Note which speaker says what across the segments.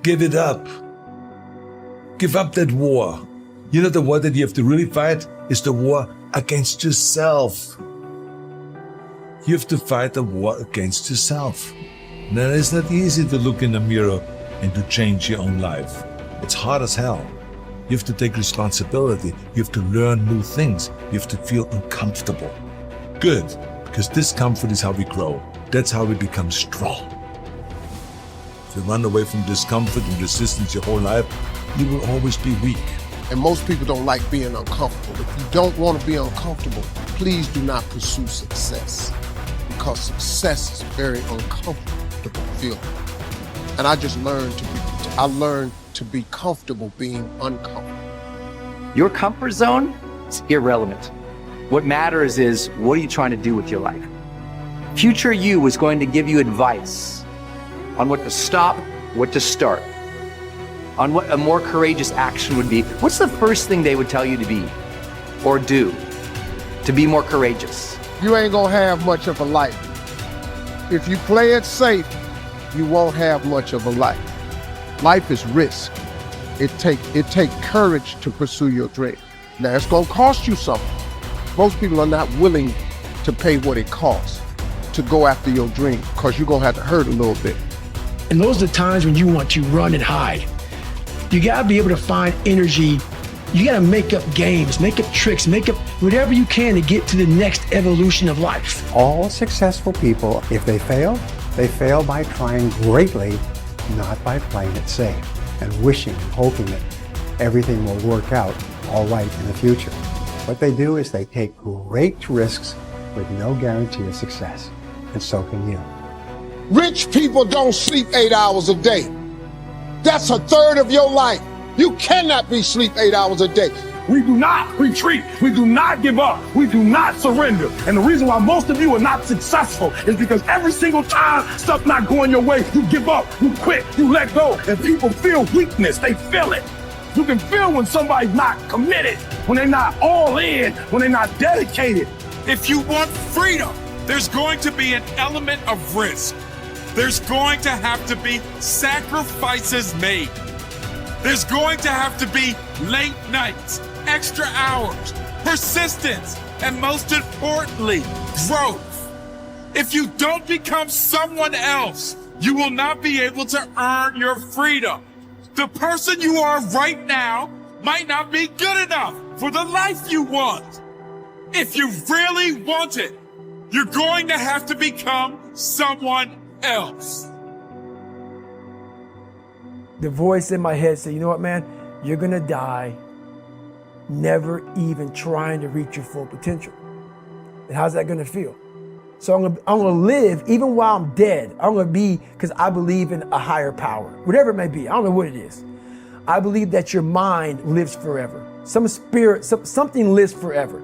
Speaker 1: Give it up. Give up that war. You know, the war that you have to really fight is the war against yourself. You have to fight a war against yourself. Now, it's not easy to look in the mirror and to change your own life. It's hard as hell. You have to take responsibility. You have to learn new things. You have to feel uncomfortable. Good, because discomfort is how we grow. That's how we become strong. If you run away from discomfort and resistance your whole life, you will always be weak.
Speaker 2: And most people don't like being uncomfortable. If you don't want to be uncomfortable, please do not pursue success, because success is a very uncomfortable feeling. And I learned to be comfortable being uncomfortable.
Speaker 3: Your comfort zone is irrelevant. What matters is, what are you trying to do with your life? Future you is going to give you advice on what to stop, what to start, on what a more courageous action would be. What's the first thing they would tell you to be or do to be more courageous?
Speaker 2: You ain't gonna have much of a life. If you play it safe, you won't have much of a life. Life is risk. It take courage to pursue your dream. Now, it's gonna cost you something. Most people are not willing to pay what it costs to go after your dream, because you're gonna have to hurt a little bit.
Speaker 4: And those are the times when you want to run and hide. You gotta be able to find energy. You gotta make up games, make up tricks, make up whatever you can to get to the next evolution of life.
Speaker 5: All successful people, if they fail by trying greatly, not by playing it safe and wishing and hoping that everything will work out all right in the future. What they do is they take great risks with no guarantee of success, and so can you.
Speaker 2: Rich people don't sleep 8 hours a day. That's a third of your life. You cannot be sleep 8 hours a day.
Speaker 6: We do not retreat. We do not give up. We do not surrender. And the reason why most of you are not successful is because every single time stuff not going your way, you give up, you quit, you let go. And people feel weakness. They feel it. You can feel when somebody's not committed, when they're not all in, when they're not dedicated.
Speaker 7: If you want freedom, there's going to be an element of risk. There's going to have to be sacrifices made. There's going to have to be late nights, extra hours, persistence, and most importantly, growth. If you don't become someone else, you will not be able to earn your freedom. The person you are right now might not be good enough for the life you want. If you really want it, you're going to have to become someone else.
Speaker 4: The voice in my head said, you know what, man? You're gonna die never even trying to reach your full potential. And how's that gonna feel? So I'm gonna live even while I'm dead. I'm gonna be, because I believe in a higher power, whatever it may be. I don't know what it is. I believe that your mind lives forever. Some spirit, something lives forever.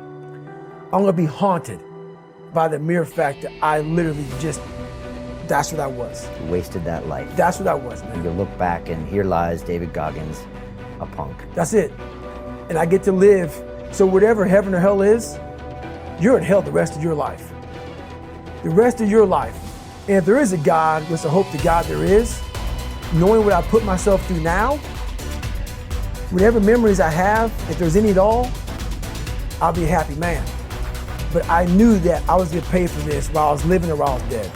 Speaker 4: I'm gonna be haunted by the mere fact that I literally just, that's what I was.
Speaker 8: You wasted that life.
Speaker 4: That's what I was, man.
Speaker 8: You look back and here lies David Goggins, a punk.
Speaker 4: That's it. And I get to live, so whatever heaven or hell is, you're in hell the rest of your life. The rest of your life. And if there is a God, which I hope to God there is, knowing what I put myself through now, whatever memories I have, if there's any at all, I'll be a happy man. But I knew that I was getting paid for this while I was living or while I was dead.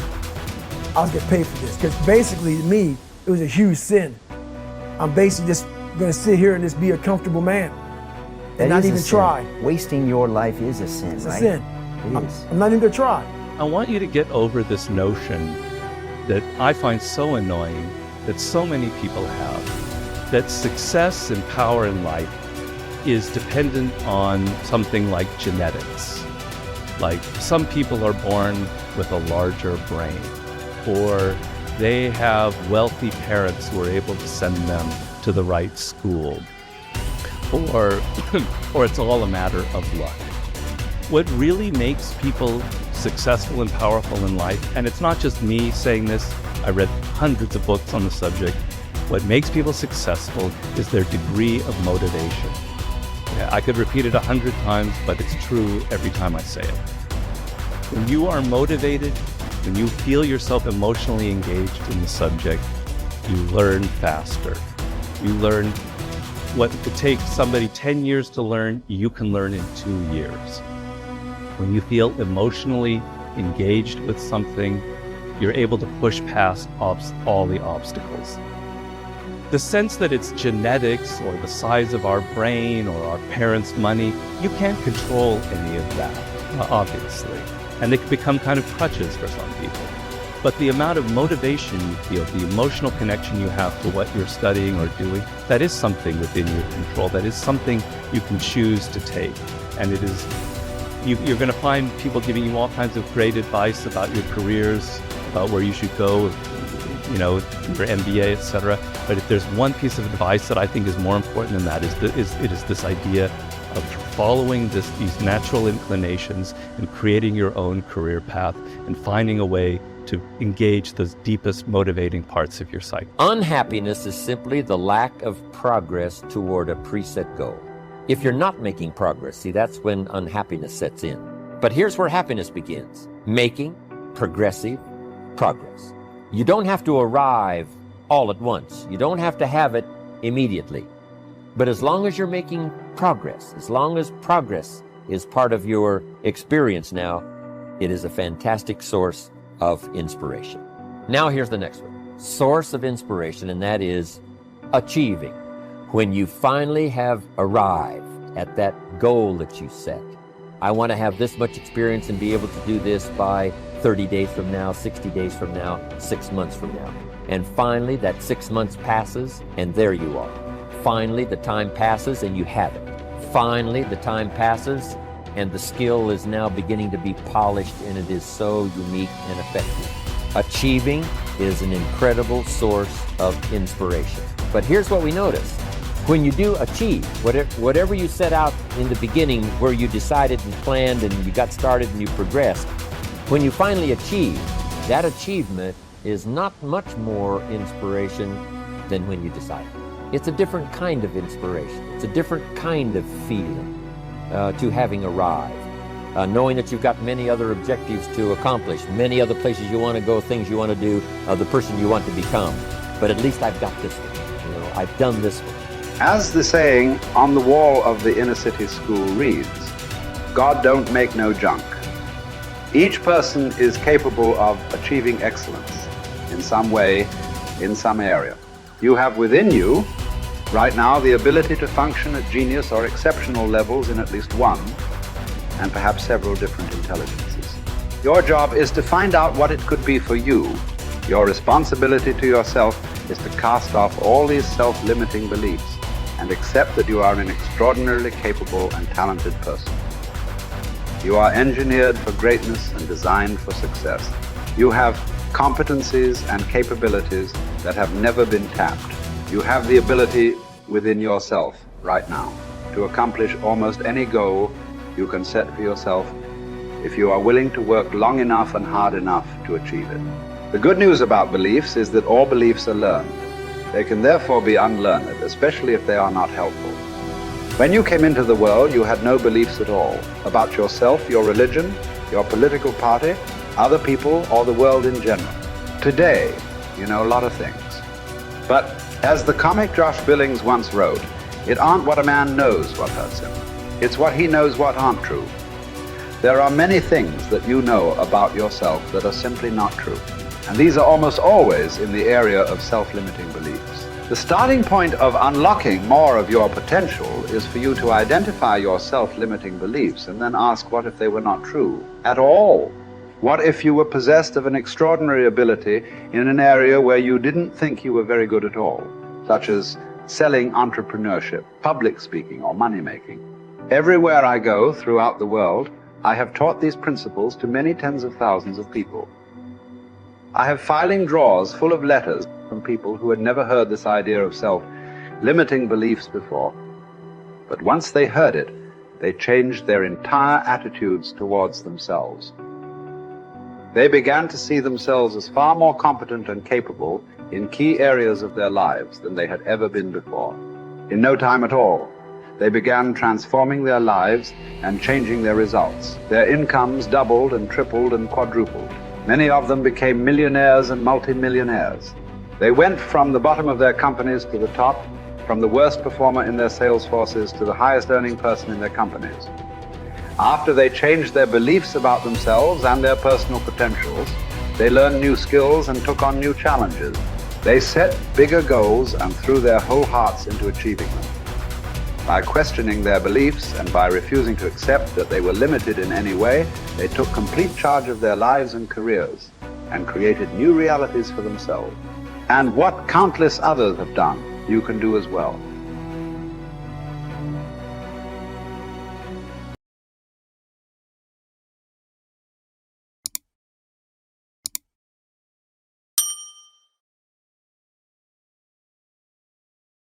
Speaker 4: I was getting paid for this, because basically to me, it was a huge sin. I'm basically just gonna sit here and just be a comfortable man and not even try.
Speaker 8: Wasting your life is a sin,
Speaker 4: It's
Speaker 8: right?
Speaker 4: a sin.
Speaker 8: It is.
Speaker 4: I'm not even gonna try.
Speaker 9: I want you to get over this notion that I find so annoying that so many people have, that success and power in life is dependent on something like genetics. Like some people are born with a larger brain, or they have wealthy parents who are able to send them to the right school, or it's all a matter of luck. What really makes people successful and powerful in life, and it's not just me saying this, I read hundreds of books on the subject, what makes people successful is their degree of motivation. Yeah, I could repeat it 100 times, but it's true every time I say it. When you are motivated, when you feel yourself emotionally engaged in the subject, you learn faster. You learn what could take somebody 10 years to learn, you can learn in 2 years. When you feel emotionally engaged with something, you're able to push past all the obstacles. The sense that it's genetics or the size of our brain or our parents' money, you can't control any of that, obviously. And they can become kind of crutches for some people. But the amount of motivation you feel, the emotional connection you have to what you're studying or doing, that is something within your control. That is something you can choose to take. And it is, you're going to find people giving you all kinds of great advice about your careers, about where you should go, you know, your MBA, etc. But if there's one piece of advice that I think is more important than that, it is this idea of following these natural inclinations and creating your own career path and finding a way to engage those deepest motivating parts of your psyche.
Speaker 10: Unhappiness is simply the lack of progress toward a preset goal. If you're not making progress, see, that's when unhappiness sets in. But here's where happiness begins: making progressive progress. You don't have to arrive all at once. You don't have to have it immediately. But as long as you're making progress, as long as progress is part of your experience now, it is a fantastic source of inspiration. Now here's the next one. Source of inspiration, and that is achieving. When you finally have arrived at that goal that you set. I want to have this much experience and be able to do this by 30 days from now, 60 days from now, 6 months from now. And finally, that 6 months passes, and there you are. Finally, the time passes, and you have it. Finally, the time passes, and the skill is now beginning to be polished, and it is so unique and effective. Achieving is an incredible source of inspiration. But here's what we notice. When you do achieve, whatever you set out in the beginning, where you decided and planned and you got started and you progressed, when you finally achieve, that achievement is not much more inspiration than when you decided. It's a different kind of inspiration. It's a different kind of feeling to having arrived. Knowing that you've got many other objectives to accomplish, many other places you want to go, things you want to do, the person you want to become. But at least I've got this one. You know, I've done this one.
Speaker 11: As the saying on the wall of the inner city school reads, God don't make no junk. Each person is capable of achieving excellence in some way, in some area. You have within you, right now, the ability to function at genius or exceptional levels in at least one, and perhaps several different intelligences. Your job is to find out what it could be for you. Your responsibility to yourself is to cast off all these self-limiting beliefs and accept that you are an extraordinarily capable and talented person. You are engineered for greatness and designed for success. You have competencies and capabilities that have never been tapped. You have the ability within yourself right now to accomplish almost any goal you can set for yourself if you are willing to work long enough and hard enough to achieve it. The good news about beliefs is that all beliefs are learned. They can therefore be unlearned, especially if they are not helpful. When you came into the world, you had no beliefs at all about yourself, your religion, your political party, other people, or the world in general. Today, you know a lot of things. But as the comic Josh Billings once wrote, it aren't what a man knows what hurts him. It's what he knows what aren't true. There are many things that you know about yourself that are simply not true. And these are almost always in the area of self-limiting beliefs. The starting point of unlocking more of your potential is for you to identify your self-limiting beliefs and then ask, what if they were not true at all? What if you were possessed of an extraordinary ability in an area where you didn't think you were very good at all, such as selling, entrepreneurship, public speaking, or money-making? Everywhere I go throughout the world, I have taught these principles to many tens of thousands of people. I have filing drawers full of letters from people who had never heard this idea of self-limiting beliefs before. But once they heard it, they changed their entire attitudes towards themselves. They began to see themselves as far more competent and capable in key areas of their lives than they had ever been before. In no time at all, they began transforming their lives and changing their results. Their incomes doubled and tripled and quadrupled. Many of them became millionaires and multimillionaires. They went from the bottom of their companies to the top, from the worst performer in their sales forces to the highest earning person in their companies. After they changed their beliefs about themselves and their personal potentials, they learned new skills and took on new challenges. They set bigger goals and threw their whole hearts into achieving them. By questioning their beliefs and by refusing to accept that they were limited in any way, they took complete charge of their lives and careers and created new realities for themselves. And what countless others have done, you can do as well.